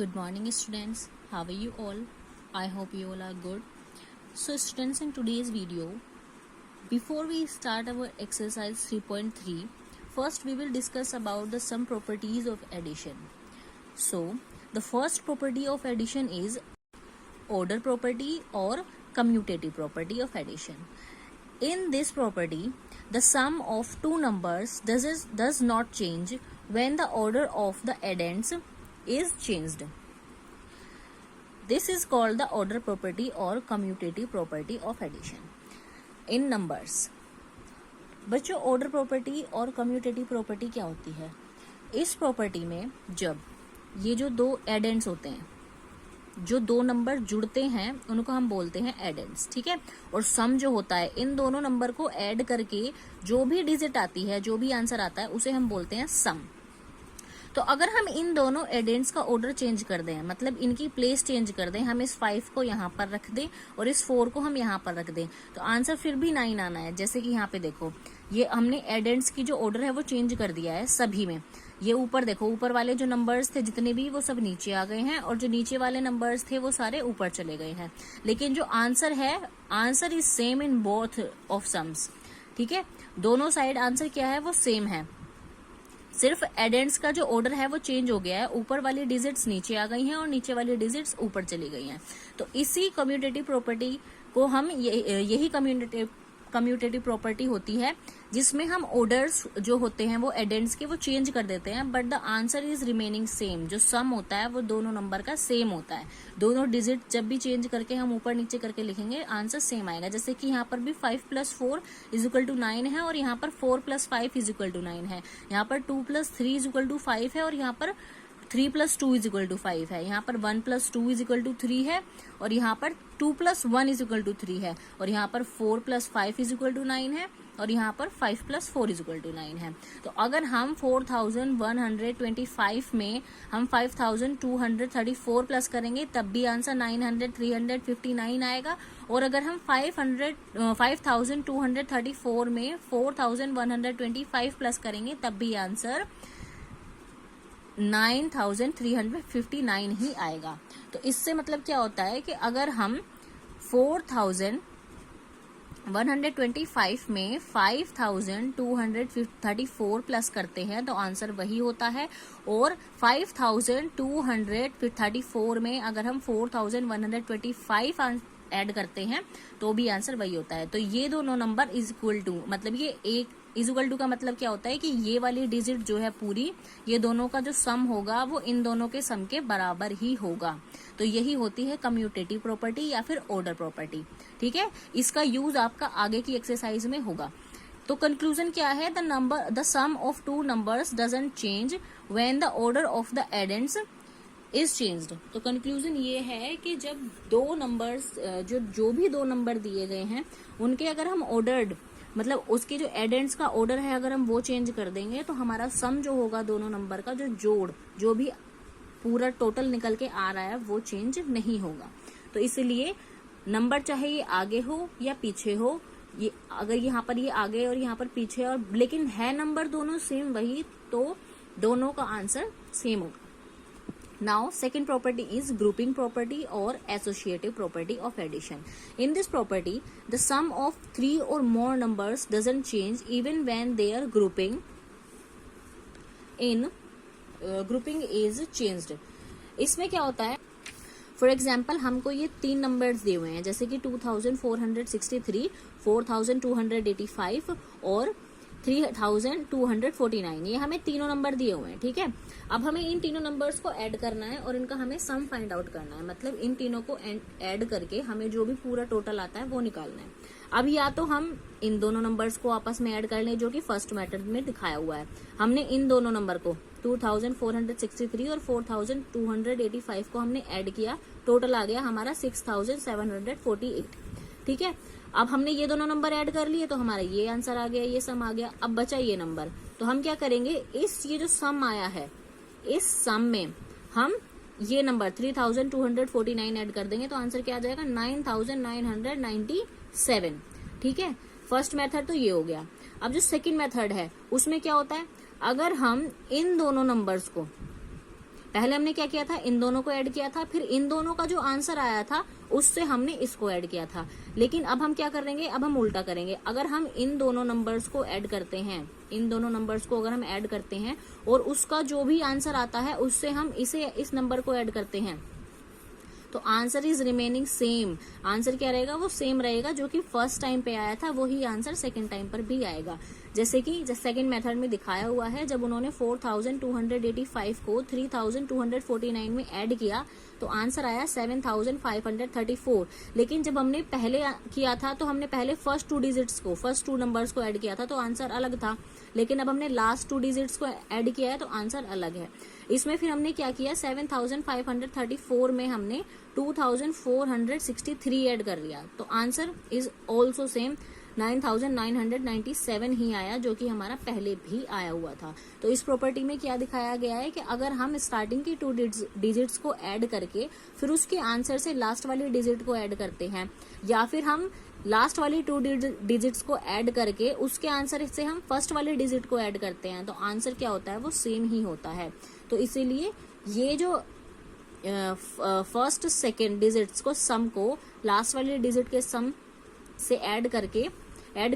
Good morning, students. How are you all? I hope you all are good. So, students, in today's video, before we start our exercise 3.3, first we will discuss about the some properties of addition. So, the first property of addition is order property or commutative property of addition. In this property, the sum of two numbers does not change when the order of the addends is changed. This is called the order property or commutative property of addition in numbers. बच्चों, order property और commutative property क्या होती है? इस property में जब ये जो दो addends होते हैं, जो दो नंबर जुड़ते हैं, उनको हम बोलते हैं एडेंड्स, ठीक है। और सम जो होता है, इन दोनों नंबर को ऐड करके जो भी डिजिट आती है, जो भी आंसर आता है, उसे हम बोलते हैं सम। तो अगर हम इन दोनों एडेंड्स का ऑर्डर चेंज कर दें, मतलब इनकी प्लेस चेंज कर दें, हम इस 5 को यहाँ पर रख दें और इस 4 को हम यहाँ पर रख दें, तो आंसर फिर भी 9 आना है। जैसे कि यहाँ पे देखो, ये हमने एडेंड्स की जो ऑर्डर है वो चेंज कर दिया है सभी में। ये ऊपर देखो, ऊपर वाले जो नंबर्स थे जितने भी, वो सब नीचे आ गए हैं, और जो नीचे वाले नंबर्स थे वो सारे ऊपर चले गए हैं। लेकिन जो आंसर है, answer is same in both of sums, ठीक है। दोनों साइड आंसर क्या है, वो सेम है। सिर्फ एडेंड्स का जो ऑर्डर है वो चेंज हो गया है, ऊपर वाली डिजिट्स नीचे आ गई हैं और नीचे वाली डिजिट्स ऊपर चली गई हैं। तो इसी कम्यूटेटिव प्रॉपर्टी को हम यही कम्यूटेटिव प्रॉपर्टी होती है जिसमें हम ऑर्डर्स जो होते हैं वो एडेंड्स के वो चेंज कर देते हैं, but the answer is remaining same. जो सम होता है वो दोनों नंबर का सेम होता है। दोनों डिजिट जब भी चेंज करके हम ऊपर नीचे करके लिखेंगे, आंसर सेम आएगा। जैसे कि यहाँ पर भी 5 + 4 = 9 है, और यहाँ पर 4 + 5 = 9 है। यहाँ पर 2 + 3 = 5 है, और यहाँ पर 3 + 2 = 5 है। यहाँ पर 1 + 2 = 3 है, और यहाँ पर 2 + 1 = 3 है, और यहाँ पर 4 + 5 = 9 है, और यहाँ पर 5 + 4 = 9 है। तो अगर हम 4125 में हम 5234 प्लस करेंगे, तब भी आंसर 359 आएगा। और अगर हम 5234 में 4125 प्लस करेंगे, तब भी आंसर 9359 ही आएगा। तो इससे मतलब क्या होता है कि अगर हम 4125 में 5234 प्लस करते हैं तो आंसर वही होता है, और 5234 में अगर हम 4125 ऐड करते हैं तो भी आंसर वही होता है। तो ये दोनों नंबर इक्वल टू, मतलब ये एक इक्वल टू का मतलब क्या होता है कि ये वाली डिजिट जो है पूरी, ये दोनों का जो सम होगा वो इन दोनों के सम के बराबर ही होगा। तो यही होती है कम्यूटेटिव प्रॉपर्टी या फिर ऑर्डर प्रॉपर्टी, ठीक है। इसका यूज आपका आगे की एक्सरसाइज में होगा। तो कंक्लूजन क्या है, the sum of two numbers doesn't change when the order of the addends is changed. तो कंक्लूजन ये है कि जब दो नंबर्स जो भी दो नंबर दिए गए हैं, उनके अगर हम ऑर्डर्ड, मतलब उसके जो एडेंड्स का ऑर्डर है, अगर हम वो चेंज कर देंगे, तो हमारा सम जो होगा दोनों नंबर का, जो जोड़, जो भी पूरा टोटल निकल के आ रहा है, वो चेंज नहीं होगा। तो इसलिए नंबर चाहे ये आगे हो या पीछे हो, ये अगर यहाँ पर ये आगे और यहाँ पर पीछे, और लेकिन है नंबर दोनों सेम वही, तो दोनों का आंसर सेम होगा। Now, second property is grouping property or associative property of addition. In this property, the sum of 3 or more numbers doesn't change even when their grouping is changed. इसमें क्या होता है, for example हमको ये 3 numbers दिए हुए हैं, जैसे कि 2463, 4285 और 3249। ये हमें तीनों नंबर दिए हुए हैं, ठीक है। अब हमें इन तीनों नंबर्स को ऐड करना है और इनका हमें सम फाइंड आउट करना है, मतलब इन तीनों को ऐड करके हमें जो भी पूरा टोटल आता है वो निकालना है। अब या तो हम इन दोनों नंबर्स को आपस में ऐड कर लें, जो कि फर्स्ट मेथड में दिखाया हुआ है। हमने इन दोनों नंबर को 2463 और 4285 को हमने ऐड किया, टोटल आ गया हमारा 6748, ठीक है। अब हमने ये दोनों नंबर ऐड कर लिए तो हमारा ये आंसर आ गया, ये सम आ गया। अब बचा ये नंबर, तो हम क्या करेंगे, ये जो सम आया है, इस सम में हम ये नंबर 3249 ऐड कर देंगे, तो आंसर क्या आ जाएगा, 9997, ठीक है। फर्स्ट मेथड तो ये हो गया। अब जो सेकंड मेथड है उसमें क्या होता है, अगर हम इन दोनों नंबर्स को पहले हमने क्या किया था, इन दोनों को ऐड किया था, फिर इन दोनों का जो आंसर आया था उससे हमने इसको ऐड किया था। लेकिन अब हम क्या करेंगे, अब हम उल्टा करेंगे। अगर हम इन दोनों नंबर्स को ऐड करते हैं, इन दोनों नंबर्स को अगर हम ऐड करते हैं और उसका जो भी आंसर आता है उससे हम इस नंबर को ऐड करते हैं, तो answer is remaining same. Answer क्या रहेगा, वो सेम रहेगा। जो कि फर्स्ट टाइम पे आया था वही आंसर सेकंड टाइम पर भी आएगा। जैसे कि सेकंड मेथड में दिखाया हुआ है, जब उन्होंने 4285 को 3249 में ऐड किया तो आंसर आया 7534। लेकिन जब हमने पहले किया था तो हमने पहले फर्स्ट टू नंबर्स को ऐड किया था तो आंसर अलग था। लेकिन अब हमने लास्ट 2 डिजिट्स को ऐड किया है तो आंसर अलग है। इसमें फिर हमने क्या किया, 7534 में हमने 2463 ऐड कर लिया तो आंसर इज ऑल्सो सेम 9997 ही आया, जो कि हमारा पहले भी आया हुआ था। तो इस प्रॉपर्टी में क्या दिखाया गया है कि अगर हम स्टार्टिंग की 2 डिजिट्स को ऐड करके फिर उसके आंसर से लास्ट वाली डिजिट को ऐड करते हैं, या फिर हम लास्ट वाली 2 डिजिट्स को ऐड करके उसके आंसर से हम फर्स्ट वाली डिजिट को ऐड करते हैं, तो आंसर क्या होता है, वो सेम ही होता है। तो इसीलिए ये जो फर्स्ट सेकेंड डिजिट्स को सम को लास्ट वाली डिजिट के सम से ऐड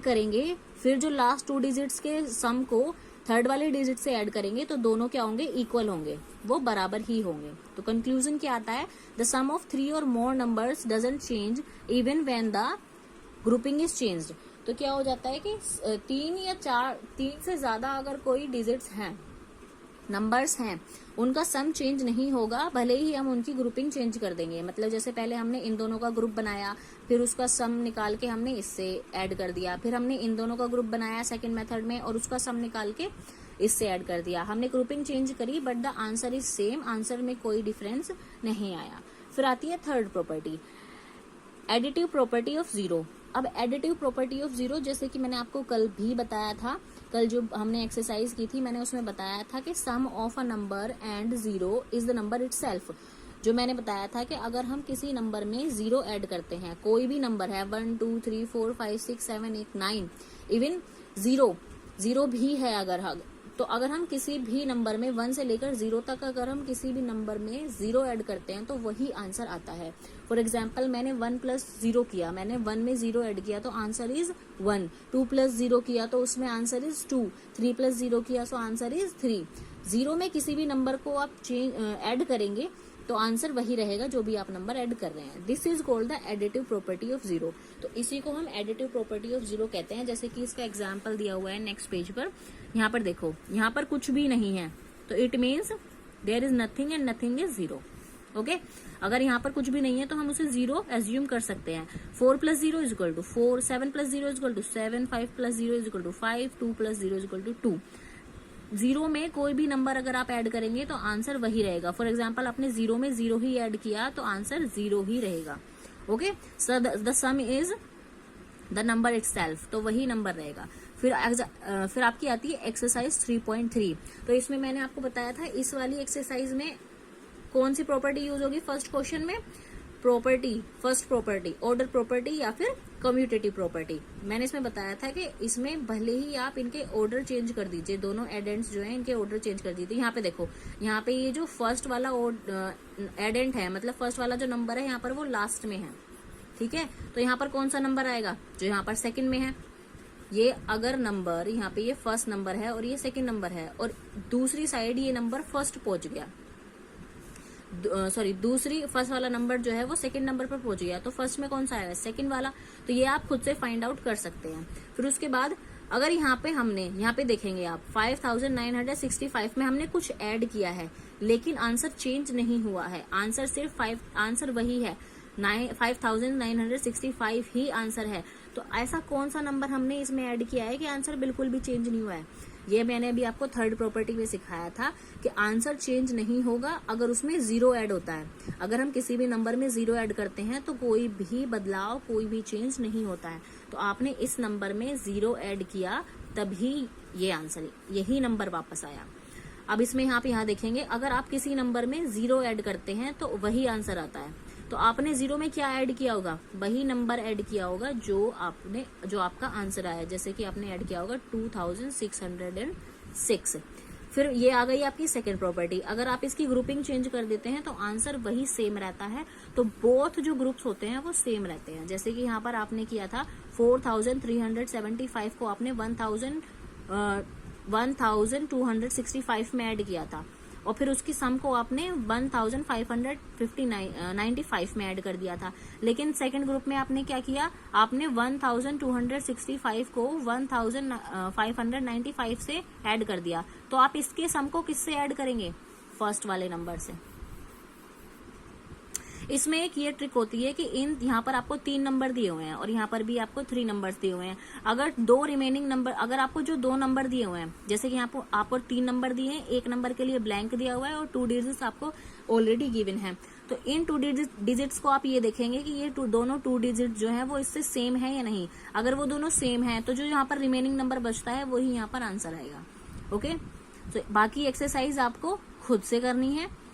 करेंगे, फिर जो लास्ट 2 डिजिट्स के सम को थर्ड वाले डिजिट से ऐड करेंगे तो दोनों क्या होंगे, इक्वल होंगे, वो बराबर ही होंगे। तो कंक्लूजन क्या आता है, द सम ऑफ 3 और मोर numbers doesn't change even when the grouping is changed. तो क्या हो जाता है कि 3 से ज्यादा अगर कोई डिजिट्स हैं, नंबर्स हैं, उनका सम चेंज नहीं होगा, भले ही हम उनकी ग्रुपिंग चेंज कर देंगे। मतलब जैसे पहले हमने इन दोनों का ग्रुप बनाया, फिर उसका सम निकाल के हमने इससे ऐड कर दिया, फिर हमने इन दोनों का ग्रुप बनाया सेकंड मेथड में और उसका सम निकाल के इससे ऐड कर दिया। हमने ग्रुपिंग चेंज करी but the answer is same, answer में कोई डिफरेंस नहीं आया। फिर आती है third property, additive property of zero. अब एडिटिव प्रॉपर्टी ऑफ जीरो, जैसे कि मैंने आपको कल भी बताया था, कल जो हमने एक्सरसाइज की थी मैंने उसमें बताया था कि sum of a number and zero is the number itself. जो मैंने बताया था कि अगर हम किसी नंबर में जीरो ऐड करते हैं, कोई भी नंबर है 1 2 3 4 5 6 7 8 9, इवन जीरो भी है तो अगर हम किसी भी नंबर में 1 से लेकर 0 तक अगर हम किसी भी नंबर में जीरो ऐड करते हैं तो वही आंसर आता है। फॉर एग्जाम्पल मैंने 1 + 0 किया, मैंने 1 में 0 ऐड किया तो आंसर इज 1, 2 + 0 किया तो उसमें आंसर इज 2, 3 + 0 किया तो आंसर इज 3। जीरो में किसी भी नंबर को आप ऐड करेंगे तो आंसर वही रहेगा जो भी आप नंबर ऐड कर रहे हैं। This is called the additive property of zero. तो इसी को हम एडिटिव प्रॉपर्टी ऑफ जीरो कहते हैं। जैसे कि इसका एग्जांपल दिया हुआ है नेक्स्ट पेज पर, यहाँ पर देखो, यहाँ पर कुछ भी नहीं है तो it means there is nothing and nothing is zero. Okay, अगर यहाँ पर कुछ भी नहीं है तो हम उसे जीरो एज्यूम कर सकते हैं। 4 + 0 = 4, 7 + 0 = 7, 5 + 0 = 5, 2 + 0 = 2। जीरो में कोई भी नंबर अगर आप ऐड करेंगे तो आंसर वही रहेगा। फॉर एग्जाम्पल आपने जीरो में 0 ही ऐड किया तो आंसर 0 ही रहेगा। Okay, so the some is the number itself, तो वही नंबर रहेगा। फिर आपकी आती है एक्सरसाइज 3.3। तो इसमें मैंने आपको बताया था इस वाली एक्सरसाइज में कौन सी प्रॉपर्टी यूज होगी। फर्स्ट क्वेश्चन में फर्स्ट प्रॉपर्टी ऑर्डर प्रॉपर्टी या फिर कम्यूटेटिव प्रॉपर्टी। मैंने इसमें बताया था कि इसमें भले ही आप इनके ऑर्डर चेंज कर दीजिए, दोनों एडेंट्स जो हैं इनके ऑर्डर चेंज कर दीजिए। यहाँ पे देखो, यहाँ पे ये जो फर्स्ट वाला एडेंट है, मतलब फर्स्ट वाला जो नंबर है यहाँ पर वो लास्ट में है, ठीक है। तो यहाँ पर कौन सा नंबर आएगा, जो यहाँ पर सेकंड में है। ये अगर नंबर यहाँ पे ये फर्स्ट नंबर है और ये सेकंड नंबर है और दूसरी साइड ये नंबर फर्स्ट पहुंच गया, फर्स्ट वाला नंबर जो है वो सेकंड नंबर पर पहुंच गया, तो फर्स्ट में कौन सा आएगा, सेकंड वाला। तो ये आप खुद से फाइंड आउट कर सकते हैं। फिर उसके बाद अगर यहाँ पे देखेंगे आप 5965 में हमने कुछ ऐड किया है लेकिन आंसर चेंज नहीं हुआ है, आंसर सिर्फ आंसर वही है, 5965 ही आंसर है। तो ऐसा कौन सा नंबर हमने इसमें ऐड किया है कि आंसर बिल्कुल भी चेंज नहीं हुआ है। ये मैंने अभी आपको थर्ड प्रॉपर्टी में सिखाया था कि आंसर चेंज नहीं होगा अगर उसमें जीरो ऐड होता है। अगर हम किसी भी नंबर में जीरो ऐड करते हैं तो कोई भी बदलाव, कोई भी चेंज नहीं होता है। तो आपने इस नंबर में जीरो ऐड किया तभी ये आंसर, यही नंबर वापस आया। अब इसमें आप यहाँ देखेंगे, अगर आप किसी नंबर में जीरो ऐड करते हैं तो वही आंसर आता है। तो आपने जीरो में क्या ऐड किया होगा, वही नंबर ऐड किया होगा जो आपका आंसर आया। जैसे कि आपने ऐड किया होगा 2606। फिर ये आ गई आपकी सेकंड प्रॉपर्टी। अगर आप इसकी ग्रुपिंग चेंज कर देते हैं तो आंसर वही सेम रहता है, तो बोथ जो ग्रुप्स होते हैं वो सेम रहते हैं। जैसे कि यहाँ पर आपने किया था 4375 को आपने 1265 में ऐड किया था, और फिर उसकी सम को आपने 1595 में ऐड कर दिया था। लेकिन सेकंड ग्रुप में आपने क्या किया, आपने 1265 को 1595 से ऐड कर दिया, तो आप इसके सम को किससे ऐड करेंगे, फर्स्ट वाले नंबर से। इसमें एक ये ट्रिक होती है कि यहाँ पर आपको 3 नंबर दिए हुए हैं और यहाँ पर भी आपको 3 नंबर्स दिए हुए हैं। अगर 2 रिमेनिंग नंबर, अगर आपको जो 2 नंबर दिए हुए हैं, जैसे कि आपको 3 नंबर दिए हैं, एक नंबर के लिए ब्लैंक दिया हुआ है और 2 डिजिट्स आपको ऑलरेडी गिवन है, तो इन 2 डिजिट्स को आप ये देखेंगे कि ये दोनों 2 डिजिट जो है वो इससे सेम है या नहीं। अगर वो दोनों सेम है तो जो यहाँ पर रिमेनिंग नंबर बचता है वही यहाँ पर आंसर आएगा। ओके, तो बाकी एक्सरसाइज आपको खुद से करनी है,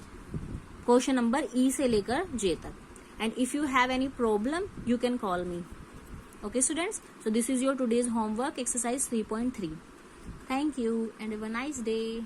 क्वेश्चन नंबर ई से लेकर जे तक। And if you have any problem you can call me. Okay students, so this is your today's homework exercise 3.3। Thank you and have a nice day.